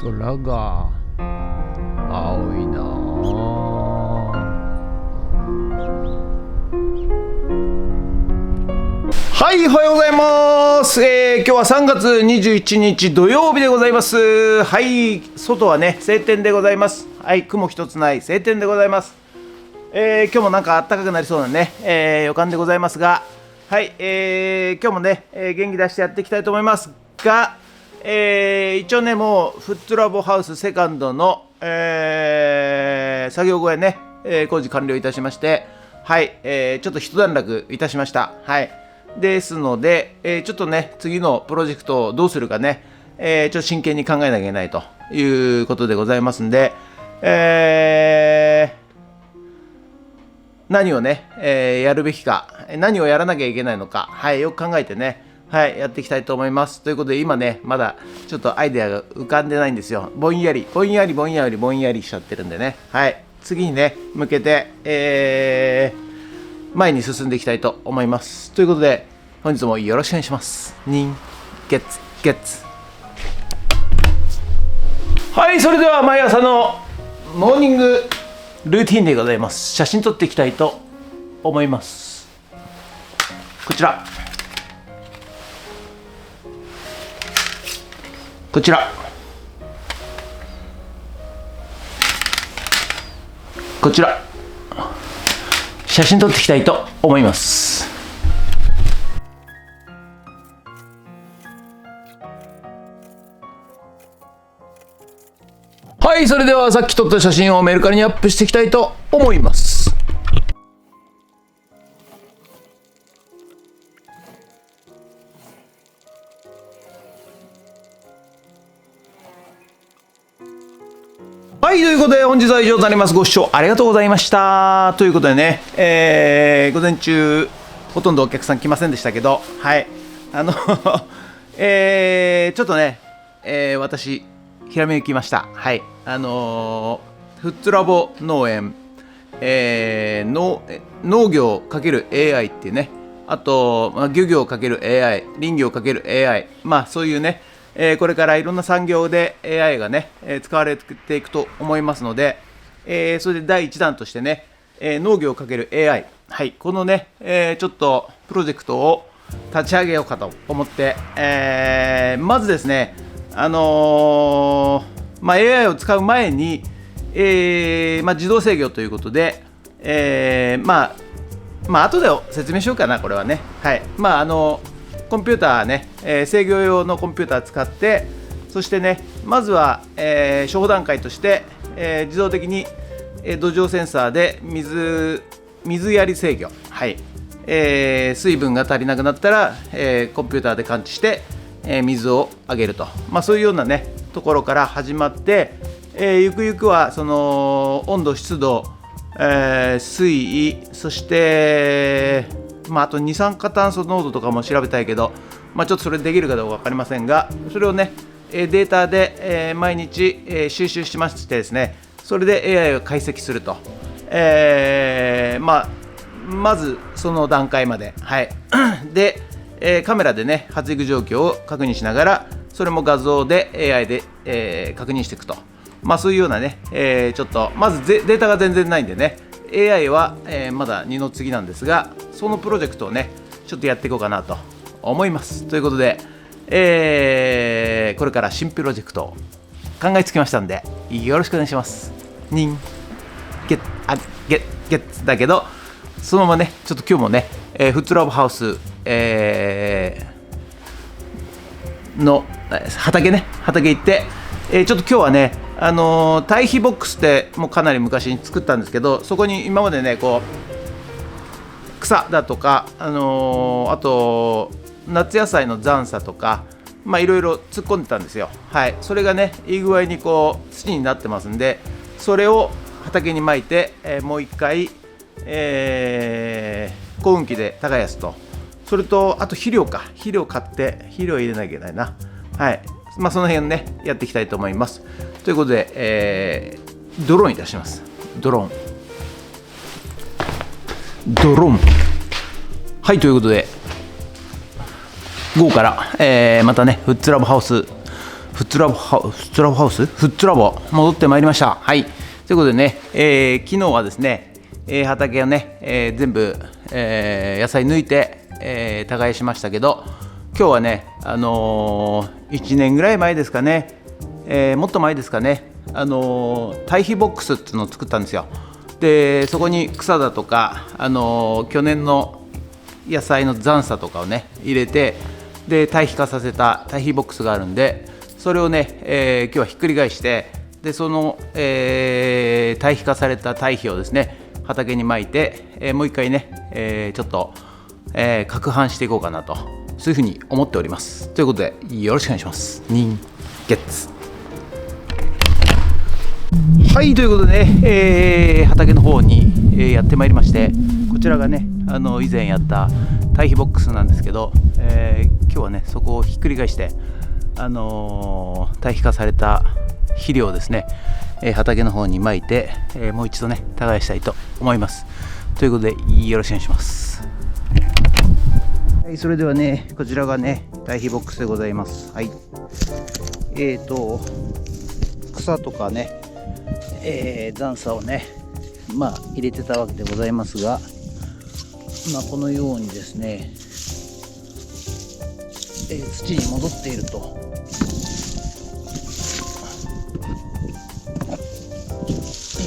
空が青いなはい、おはようございます。今日は3月21日土曜日でございます。はい、外はね晴天でございます。はい、雲一つない晴天でございます。今日もなんか暖かくなりそうなね、予感でございますが、はい、今日もね、元気出してやっていきたいと思いますが、一応ねもうフットラボハウスセカンドの、作業後へね、工事完了いたしまして、はい、ちょっと一段落いたしました。はい、ですので、ちょっとね次のプロジェクトをどうするかね、ちょっと真剣に考えなきゃいけないということでございますんで、何をね、やるべきか、何をやらなきゃいけないのか、はい、よく考えてね、はい、やっていきたいと思います。ということで今ねまだちょっとアイデアが浮かんでないんですよ。ぼんやりしちゃってるんでね、はい、次にね向けて、前に進んでいきたいと思います。ということで本日もよろしくお願いします。ゲッツはい、それでは毎朝のモーニングルーティンでございます。写真撮っていきたいと思います。こちら写真撮っていきたいと思います。はい、それではさっき撮った写真をメルカリにアップしていきたいと思います。はい、ということで本日は以上となります。ご視聴ありがとうございました。ということでね、午前中ほとんどお客さん来ませんでしたけど、はい、ちょっとね、私ひらめきました。はい、フットラボ農園、農業×AI っていうね、あと、漁業×AI、林業×AI、そういうね、これからいろんな産業で AI がね、使われていくと思いますので、それで第1弾としてね、農業×AI、はい、このね、ちょっとプロジェクトを立ち上げようかと思って、まずですね、AI を使う前に、自動制御ということで、後で説明しようかな、これはね。はい、コンピューターね、制御用のコンピューター使って、そしてね、まずは、初歩段階として、自動的に、土壌センサーで水やり制御、はい、水分が足りなくなったら、コンピューターで感知して、水をあげると、そういうようなねところから始まって、ゆくゆくはその温度、湿度、水位、そしてあと二酸化炭素濃度とかも調べたいけど、ちょっとそれできるかどうか分かりませんが、それをねデータで、毎日、収集しましてですね、それで AI を解析すると、まずその段階まで、はい、で、カメラでね発育状況を確認しながら、それも画像で AI で、確認していくと、そういうようなね、ちょっとまずデータが全然ないんでね、 AI は、まだ二の次なんですが、そのプロジェクトをねちょっとやっていこうかなと思います。ということで、これから新プロジェクトを考えつきましたんでよろしくお願いします。ゲッツだけど、そのままねちょっと今日もね、フットラボハウス、の畑行って、ちょっと今日はね堆肥ボックスってもうかなり昔に作ったんですけど、そこに今までねこう草だとか、あと夏野菜の残砂とか、いろいろ突っ込んでたんですよ。はい、それがねいい具合にこう土になってますんで、それを畑にまいて、もう一回、耕運機で耕すと、それとあと肥料買って肥料入れなきゃいけないな。はい、その辺ねやっていきたいと思います。ということで、ドローンいたします。ドローンはい、ということで午後から、またねフットラボハウスフッツラボハウスフッツラボ戻ってまいりました。はい、ということでね、昨日はですね、畑をね、全部、野菜抜いて、耕しましたけど、今日はね、1年ぐらい前ですかね、もっと前ですかね、堆肥ボックスっていうのを作ったんですよ。でそこに草だとか、去年の野菜の残沙とかをね入れて、で堆肥化させた堆肥ボックスがあるんで、それをね、今日はひっくり返して、でその、堆肥化された堆肥をですね畑にまいて、もう一回ね、ちょっと、攪拌していこうかなと、そういうふうに思っております。ということでよろしくお願いします。人月はい、ということでね、畑の方に、やってまいりまして、こちらがね以前やった堆肥ボックスなんですけど、今日はねそこをひっくり返して、堆肥化された肥料をですね、畑の方にまいて、もう一度ね耕したいと思います。ということでよろしくお願いします。はい、それではね、こちらがね堆肥ボックスでございます。はい、草とかね、残沙をね入れてたわけでございますが、このようにですね、土に戻っていると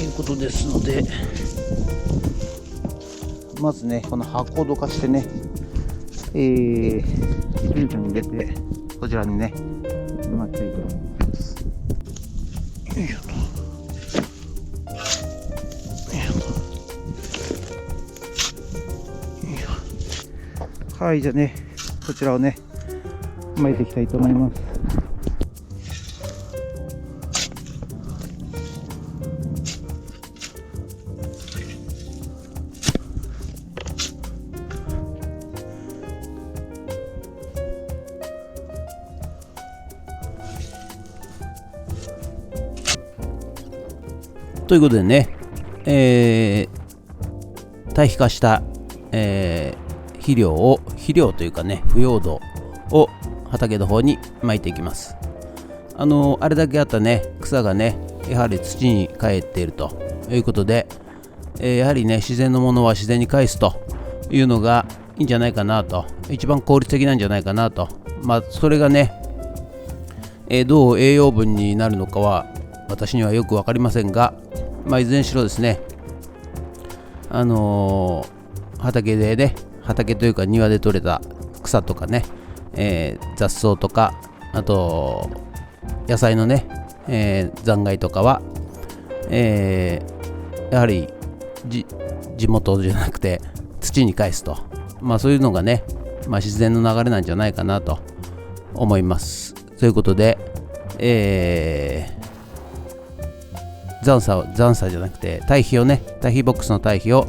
いうことですので、まずねこの箱をどかしてね、水分入れてこちらにねまきたいと思います。よいしょと。はい、じゃあねこちらをね巻いていきたいと思います。ということでね、堆肥化した、肥料というかね腐葉土を畑の方に撒いていきます。あれだけあったね草がねやはり土に帰っているということで、やはりね自然のものは自然に返すというのがいいんじゃないかなと、一番効率的なんじゃないかなと。それがね、どう栄養分になるのかは私にはよく分かりませんが、いずれにしろですね、畑というか庭で採れた草とかね、雑草とか、あと野菜のね、残骸とかは、やはり地元じゃなくて土に返すと、そういうのがね、自然の流れなんじゃないかなと思います。ということで、残沙じゃなくて堆肥ボックスの堆肥を、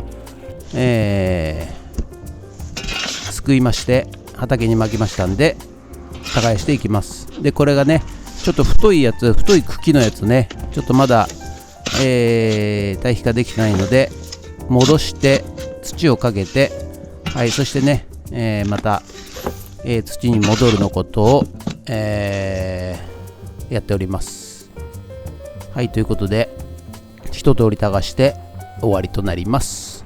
すくいまして畑に巻きましたんで耕していきます。でこれがねちょっと太い茎のやつね、ちょっとまだ、堆肥化できてないので戻して土をかけて、はい、そしてね、また、土に戻るのことを、やっております。はい、ということで一通り耕して終わりとなります。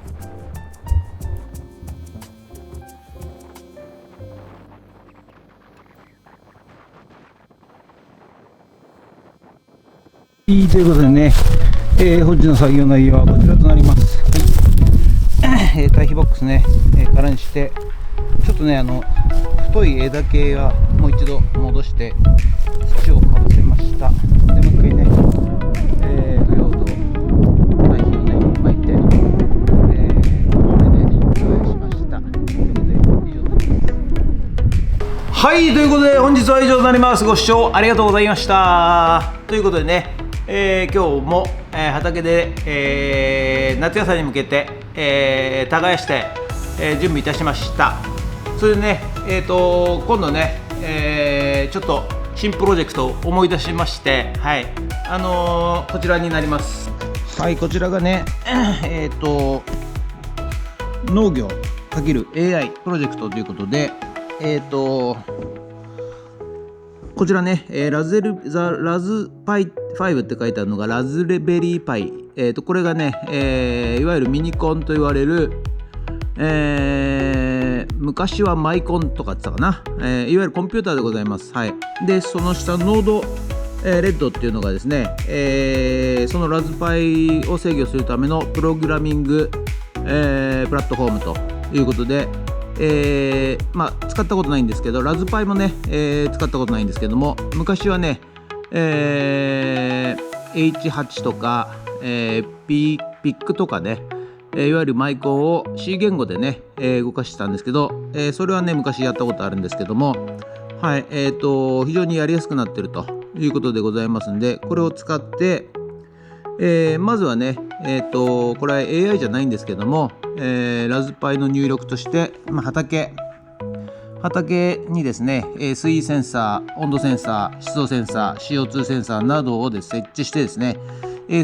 ということでね、本日の作業内容はこちらとなります。はい、堆肥ボックスね、空にして、ちょっとね太い枝系はもう一度戻して土をかぶせました。でもう一回ね、腐葉土堆肥をね巻いて、これで耕しました。ということで以上になります。はい、ということで本日は以上となります。ご視聴ありがとうございました。ということでね、今日も、畑で、夏野菜に向けて、耕して、準備いたしました。それでね、今度ね、ちょっと新プロジェクトを思い出しまして、はい、こちらになります。はい、こちらがね、農業×AI プロジェクトということで、こちらね、ラズパイ5って書いてあるのがラズベリーパイ、これがね、いわゆるミニコンと言われる、昔はマイコンとかって言ったかな、いわゆるコンピューターでございます。はい、でその下ノード、レッドっていうのがですね、そのラズパイを制御するためのプログラミング、プラットフォームということで、使ったことないんですけど、ラズパイもね、使ったことないんですけども、昔はね、H8 とか、ピックとかね、いわゆるマイコンを C 言語でね、動かしてたんですけど、それはね昔やったことあるんですけども、はい、非常にやりやすくなってるということでございますんで、これを使って、まずはね、これは AI じゃないんですけども、ラズパイの入力として、畑にですね、水位センサー、温度センサー、湿度センサー、CO2 センサーなどを設置してですね、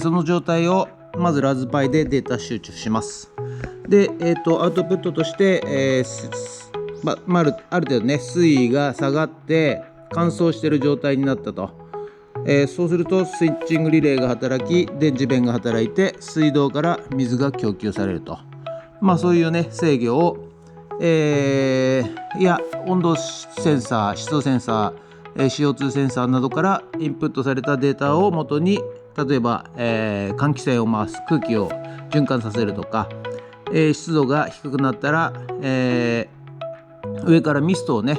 その状態をまずラズパイでデータ集中します。で、アウトプットとして、ある程度ね水位が下がって乾燥している状態になったと、そうするとスイッチングリレーが働き、電磁弁が働いて水道から水が供給されると、そういうね制御を、温度センサー、湿度センサー、CO2 センサーなどからインプットされたデータをもとに、例えば、換気扇を回す、空気を循環させるとか、湿度が低くなったら、上からミストをね、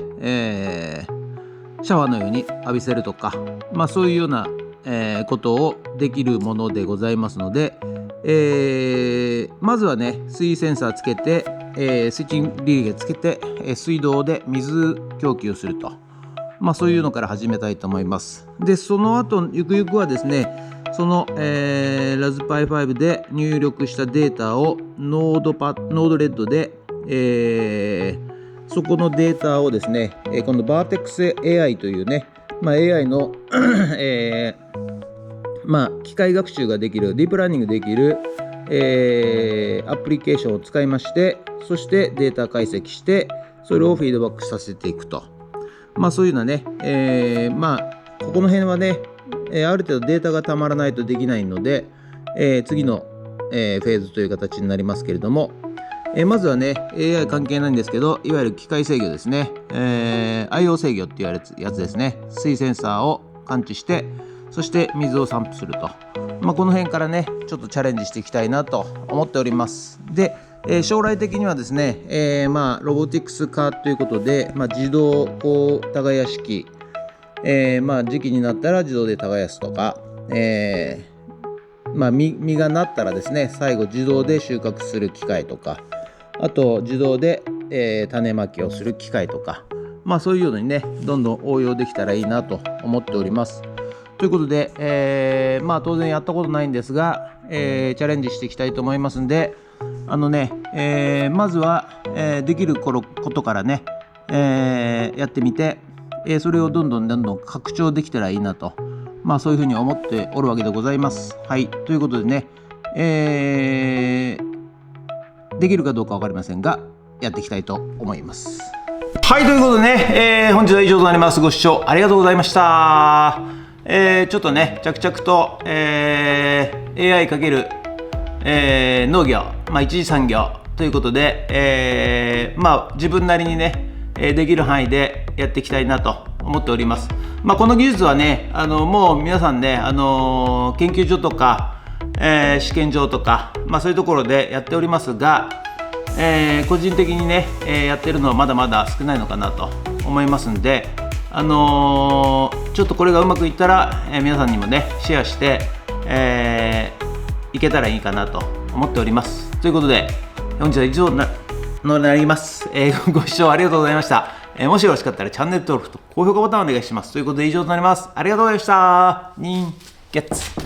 シャワーのように浴びせるとか、そういうような、ことをできるものでございますので、まずはね水位センサーつけて、スイッチングリレーつけて、水道で水供給すると、そういうのから始めたいと思います。でその後ゆくゆくはですね、その、ラズパイ5で入力したデータをノードレッドで、そこのデータをですね、今度バーテックス AI というね、AI の、機械学習ができる、ディープラーニングできる、アプリケーションを使いまして、そしてデータ解析してそれをフィードバックさせていくと、そういうようなね、ここの辺はね、ある程度データがたまらないとできないので、次の、フェーズという形になりますけれども、まずはね AI 関係ないんですけど、いわゆる機械制御ですね、IO 制御って言われるやつですね。水センサーを感知して、そして水を散布すると、この辺からねちょっとチャレンジしていきたいなと思っております。で、将来的にはですね、ロボティクス化ということで、自動こう耕し機、時期になったら自動で耕すとか、実がなったらですね、最後自動で収穫する機械とか、あと自動で、種まきをする機械とか、そういうようにねどんどん応用できたらいいなと思っております。ということで、当然やったことないんですが、チャレンジしていきたいと思いますんで、まずは、できることからね、やってみて、それをどんどん拡張できたらいいなと、そういうふうに思っておるわけでございます。はい、ということでね、できるかどうか分かりませんがやっていきたいと思います。はい、ということでね、本日は以上となります。ご視聴ありがとうございました。ちょっとね着々と、AI かける、農業、一次産業ということで、自分なりにね、できる範囲でやっていきたいなと思っております。この技術はねもう皆さんね、研究所とか、試験場とか、そういうところでやっておりますが、個人的にね、やってるのはまだまだ少ないのかなと思いますんで、ちょっとこれがうまくいったら、皆さんにもねシェアして、いけたらいいかなと思っております。ということで本日は以上になります。ご視聴ありがとうございました。もしよろしかったらチャンネル登録と高評価ボタンをお願いします。ということで以上となります。ありがとうございました。ニンゲッツ。